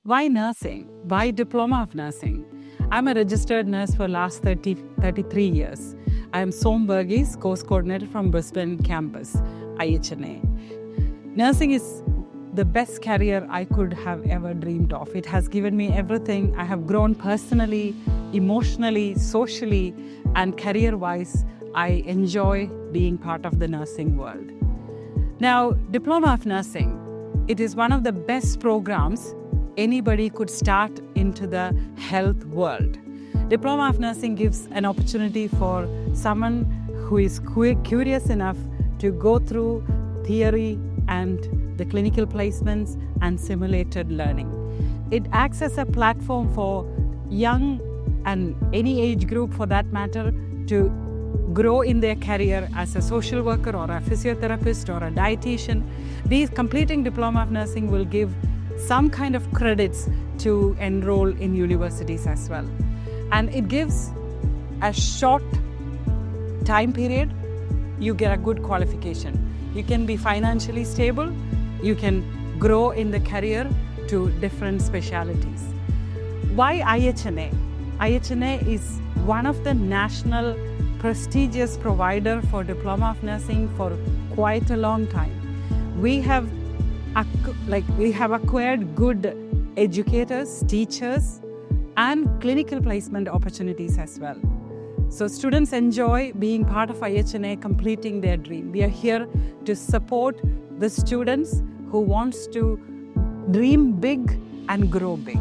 Why nursing? Why Diploma of Nursing? I'm a registered nurse for last 33 years. I am Som Burgess, Course Coordinator from Brisbane Campus, IHNA. Nursing is the best career I could have ever dreamed of. It has given me everything. I have grown personally, emotionally, socially, and career-wise. I enjoy being part of the nursing world. Now, Diploma of Nursing, it is one of the best programs anybody could start into the health world. Diploma of Nursing gives an opportunity for someone who is curious enough to go through theory and the clinical placements and simulated learning. It acts as a platform for young and any age group for that matter to grow in their career as a social worker or a physiotherapist or a dietitian. These completing Diploma of Nursing will give some kind of credits to enroll in universities as well. And it gives a short time period, you get a good qualification. You can be financially stable, you can grow in the career to different specialities. Why IHNA? IHNA is one of the national prestigious provider for Diploma of Nursing for quite a long time. We have acquired good educators, teachers, and clinical placement opportunities as well. So students enjoy being part of IHNA, completing their dream. We are here to support the students who wants to dream big and grow big.